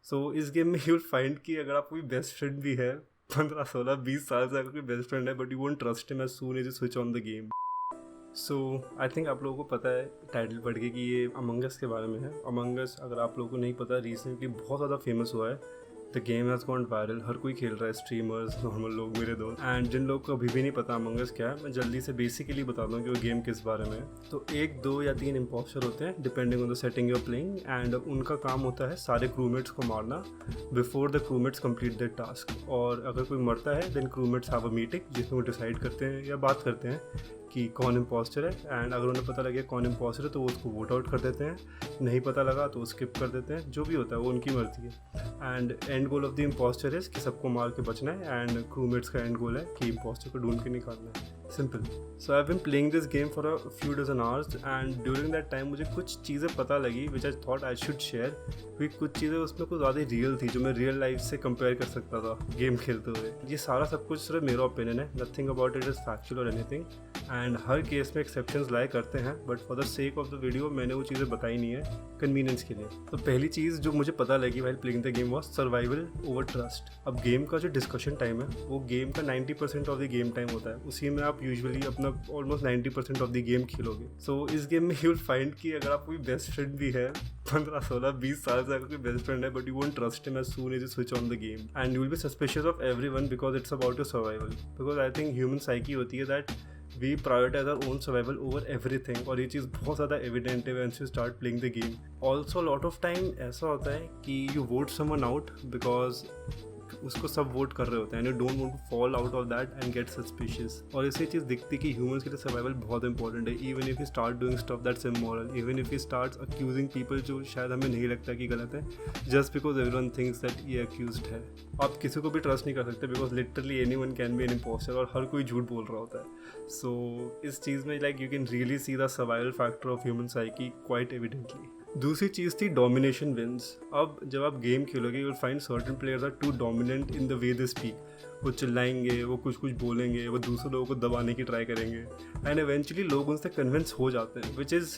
सो इस गेम में you'll find कि अगर आपको कोई बेस्ट फ्रेंड भी है 15 16 20 साल से, अगर कोई बेस्ट फ्रेंड है but you won't trust him as soon as you switch on the game. So I think आप लोगों को पता है टाइटल पढ़ के कि ये अमंग अस के बारे में है। अमंग अस अगर आप लोगों को नहीं पता, रिसेंटली बहुत ज़्यादा फेमस हुआ है। The game has gone viral, हर कोई खेल रहा है, स्ट्रीमर्स, नॉर्मल लोग, मेरे दोस्त। एंड जिन लोग को अभी भी नहीं पता अमंग अस क्या है, मैं जल्दी से बेसिकली बताता हूँ कि वो गेम किस बारे में है। तो 1 2 या 3 इम्पोस्टर होते हैं depending on the setting you're playing, and उनका काम होता है सारे क्रूमेट्स को मारना before the crewmates complete the task. और अगर कोई मरता है then crewmates have a meeting जिसमें वो डिसाइड करते हैं या बात करते हैं कि कौन इम्पोस्टर है। एंड अगर उन्हें पता लगे कौन इम्पोस्टर है तो वो उसको वोट आउट कर देते हैं, नहीं पता लगा तो स्किप कर देते हैं। जो भी होता है वो उनकी मर्जी है। And end goal of the impostor है कि सबको मार के बचना है, एंड क्रूमेट्स का एंड गोल है कि इम्पोस्टर को ढूंढ के निकालना है। Simple. So I have been playing this game for a few dozen hours, and during that time मुझे कुछ चीज़ें पता लगी which I thought I should share. क्योंकि कुछ चीज़ें उसमें कुछ ज़्यादा रियल थी जो मैं रियल लाइफ से कंपेयर कर सकता था गेम खेलते हुए। ये सारा सब कुछ सिर्फ मेरा ओपिनियन है, nothing about it is factual और एनीथिंग। एंड हर केस में एक्सेप्शंस लाए करते हैं, but for the sake of the video मैंने वो चीज़ें बताई नहीं है कन्वीनियंस के लिए। तो पहली चीज़ जो मुझे पता लगी while playing the game was survival over trust. अब गेम का जो डिस्कशन टाइम है वो गेम का 90% ऑफ द गेम टाइम होता है, उसी में आप यूजुअली अपना ऑलमोस्ट 90% ऑफ द गेम खेलोगे। सो इस गेम में यू विल फाइंड कि अगर आप कोई बेस्ट फ्रेंड भी है 15 16 20 साल से, अगर कोई बेस्ट फ्रेंड है but you won't trust him as soon as you switch on the game, and you will be suspicious of everyone because it's about your survival. Because I think human psyche होती है that we prioritise our own survival over everything, और ये चीज़ बहुत ज़्यादा evident है when you start playing the game. Also lot of time ऐसा होता है कि you vote someone out because उसको सब वोट कर रहे होते हैं, and you don't want to fall out of that and get suspicious. और इससे चीज़ दिखती कि ह्यूमंस के लिए सर्वाइवल बहुत इंपॉर्टेंट है। Even if you start doing stuff that's immoral, even if you start accusing people जो शायद हमें नहीं लगता कि गलत है, just because everyone thinks that ये अक्यूज्ड है। आप किसी को भी ट्रस्ट नहीं कर सकते because literally anyone can be an imposter, और हर कोई झूठ बोल रहा होता है। सो इस चीज़ में like you can really see the survival factor of human psyche quite evidently. दूसरी चीज़ थी डोमिनेशन विंस। अब जब आप गेम खेलोगे you will find certain players are too dominant in the way they speak. वो चिल्लाएंगे, वो कुछ कुछ बोलेंगे, वो दूसरे लोगों को दबाने की ट्राई करेंगे, एंड इवेंचुअली लोग उनसे कन्विंस हो जाते हैं, which is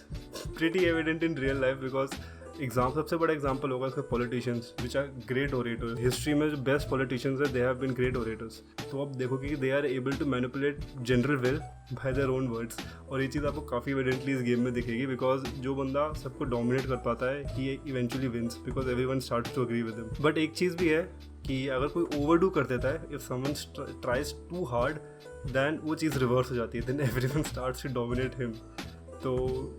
pretty evident in real life. Because सबसे बड़ा एग्जाम्पल होगा उसका politicians which are great orators. History में जो बेस्ट पॉलिटिशियंस है they have been great orators. तो आप देखोगे कि they are able to manipulate general will by their own words, और ये चीज़ आपको काफ़ी एविडेंटली इस गेम में दिखेगी। बिकॉज जो बंदा सबको डोमिनेट कर पाता है ही eventually wins because everyone starts to agree with him. But एक चीज़ भी है कि अगर कोई ओवरडू कर देता है, if someone tries too hard, then वो चीज़ रिवर्स हो जाती है, then everyone starts to dominate him. तो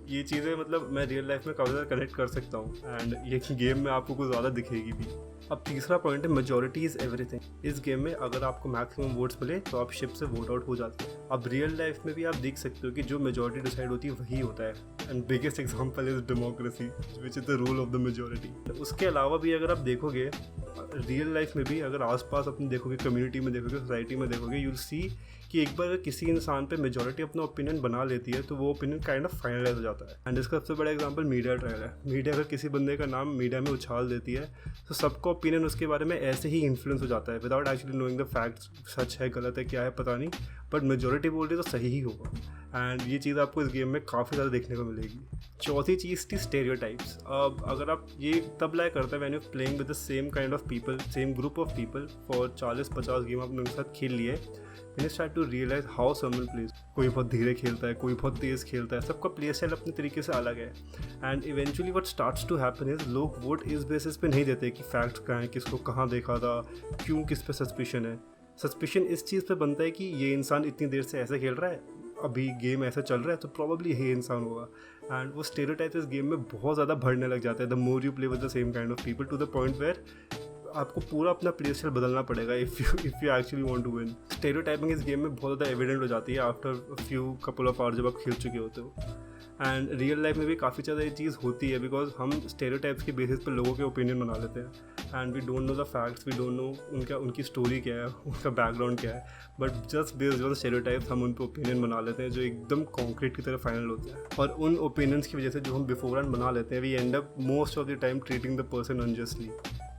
ये चीज़ें मतलब मैं रियल लाइफ में काफ़ी ज़्यादा कनेक्ट कर सकता हूँ, एंड ये गेम में आपको कुछ ज़्यादा दिखेगी भी। अब तीसरा पॉइंट है मेजॉरिटी इज़ एवरीथिंग। इस गेम में अगर आपको मैक्सिमम वोट्स मिले तो आप शिप से वोट आउट हो जाते हैं। अब रियल लाइफ में भी आप देख सकते हो कि जो मेजॉरिटी डिसाइड होती है वही होता है, and biggest example is democracy which is the rule of the majority. उसके अलावा भी अगर आप देखोगे रियल लाइफ में भी, अगर आसपास अपने देखोगे, कम्युनिटी में देखोगे, सोसाइटी में देखोगे, यू विल सी कि एक बार किसी इंसान पे मेजॉरिटी अपना ओपिनियन बना लेती है तो वो ओपिनियन काइंड ऑफ फाइनलाइज हो जाता है। एंड इसका सबसे बड़ा एग्जांपल मीडिया ट्रायल है। मीडिया अगर किसी बंदे का नाम मीडिया में उछाल देती है तो सबका ओपिनियन उसके बारे में ऐसे ही इन्फ्लुएंस हो जाता है without actually knowing the facts, सच है गलत है क्या है पता नहीं, बट मेजॉरिटी बोल रही तो सही ही होगा। एंड ये चीज़ आपको इस गेम में काफ़ी ज़्यादा देखने को मिलेगी। चौथी चीज़ थी स्टेरियोटाइप्स। अब अगर आप ये तब लाइक करते हैं when you playing with the same kind of people, same group of people for 40-50 game आपने उनके साथ खेल लिए, you start to realise how someone plays. कोई बहुत धीरे खेलता है, कोई बहुत तेज़ खेलता है, सबका प्ले स्टाइल अपने तरीके से अलग है। And eventually what starts to happen is लोग वोट इस बेसिस पे नहीं देते कि फैक्ट्स कहाँ हैं, किसको कहाँ देखा था, क्यों, किस पे सस्पिशन है। सस्पिशन इस चीज़ पे बनता है कि ये इंसान इतनी देर से ऐसे खेल रहा है, अभी गेम ऐसा चल रहा है तो प्रॉब्ली यही इंसान होगा। एंड वो स्टेरियोटाइप इस गेम में बहुत ज़्यादा बढ़ने लग जाता है the more you play with the same kind of people, to the point where आपको पूरा अपना प्ले स्टाइल बदलना पड़ेगा if you actually want to win. Stereotyping इस गेम में बहुत ज़्यादा एविडेंट हो जाती है after few couple of hour जब आप खेल चुके होते हो। एंड रियल लाइफ में भी काफ़ी ज़्यादा ये चीज़ होती है बिकॉज हम स्टेरियोटाइप्स के बेसिस पर लोगों के ओपिनियन बना लेते हैं, and we don't know the facts, we don't know उनकी स्टोरी क्या है, उनका बैकग्राउंड क्या है, but just based on stereotypes हम उन पर ओपिनियन बना लेते हैं जो एकदम कॉन्क्रीट की तरह फाइनल होते हैं। और उन ओपिनियंस की वजह से जो हम बिफोर हैंड बना लेते हैं we end up most of the time treating the person unjustly,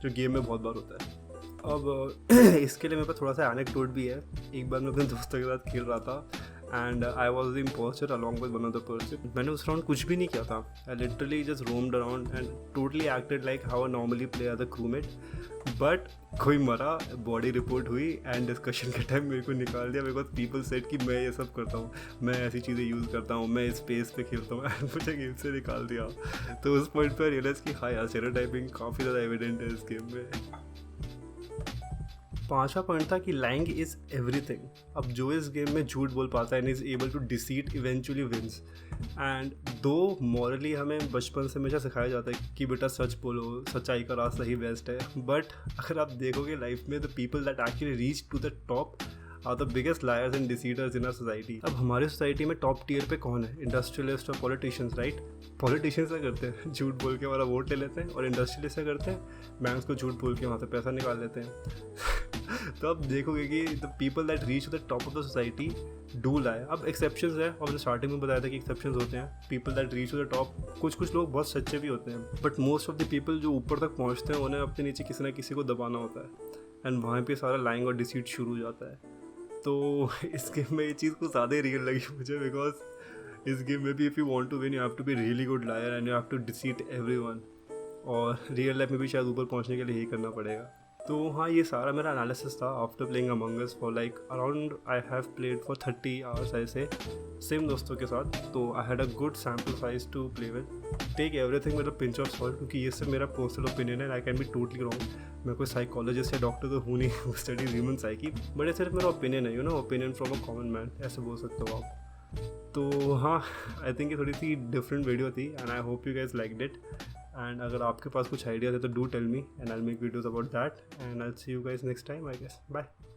जो गेम में बहुत बार होता है। अब इसके लिए मेरे पास थोड़ा सा एनेक्डोट भी है। एक बार मैं अपने दोस्तों के साथ खेल रहा था and I was the imposter along with one of the person. मैंने उस राउंड कुछ भी नहीं किया था. I literally just roamed around and totally acted like how I normally play as a crewmate. But कोई मरा, बॉडी रिपोर्ट हुई एंड डिस्कशन के टाइम मेरे को निकाल दिया बिकॉज पीपल सेड कि मैं ये सब करता हूँ, मैं ऐसी चीज़ें यूज़ करता हूँ, मैं स्पेस पे खेलता हूँ एंड मुझे गेम से निकाल दिया. तो उस पॉइंट पर रियलाइज़ कि हाँ यार स्टेरियोटाइपिंग काफ़ी ज़्यादा एविडेंट है इस गेम में. 5वां पॉइंट था कि लाइंग इज़ एवरीथिंग. अब जो इस गेम में झूठ बोल पाता है and is able to deceive eventually wins. And though morally हमें बचपन से हमेशा सिखाया जाता है कि बेटा सच बोलो, सच्चाई का रास्ता ही बेस्ट है. बट अगर आप देखोगे लाइफ में the people that actually reach to the top are the biggest liars and deceivers in our society. अब हमारी सोसाइटी में टॉप टियर पे कौन है? इंडस्ट्रियलिस्ट और पॉलिटिशियंस, राइट? पॉलिटिशियंस क्या करते हैं? झूठ बोल के हमारा वोट ले लेते हैं. और इंडस्ट्रियलिस्ट क्या करते हैं? बैंक्स को झूठ बोल के वहाँ से पैसा निकाल लेते हैं. तो आप देखोगे कि the people that reach the top of the society do lie. अब एक्सेप्शंस है और मैंने स्टार्टिंग में बताया था कि एक्सेप्शंस होते हैं. People that reach to the top, कुछ लोग बहुत सच्चे भी होते हैं. But most of the people जो ऊपर तक पहुँचते हैं उन्हें अपने नीचे किसी ना किसी को दबाना होता है. एंड वहाँ पे सारा लाइंग और डिसीट शुरू हो जाता है. तो इस गेम में ये चीज़ कुछ ज़्यादा ही रियल लगी मुझे बिकॉज इस गेम में भी if you want to win you have to be really good liar and you have to deceive everyone. और रियल लाइफ में भी शायद ऊपर पहुंचने के लिए यही करना पड़ेगा. तो हाँ, ये सारा मेरा एनालिसिस था after playing among us for like around I have played for 30 hours ऐसे सेम दोस्तों के साथ. तो I had a good sample size to play with. Take everything with a pinch of salt क्योंकि ये सब मेरा पर्सनल ओपिनियन है. I can be totally wrong. मैं कोई साइकोलॉजिस्ट या डॉक्टर तो हूँ नहीं, स्टडी ह्यूमन साइकी. बट ये सिर्फ मेरा ओपिनियन है, you know, opinion from a common man, ऐसे बोल सकते हो आप. तो हाँ, आई थिंक ये थोड़ी सी डिफरेंट वीडियो थी and I hope you guys liked it. And अगर आपके पास कुछ आइडियाज़ है तो do tell me and I will make videos about that and I will see you guys next time I guess. Bye.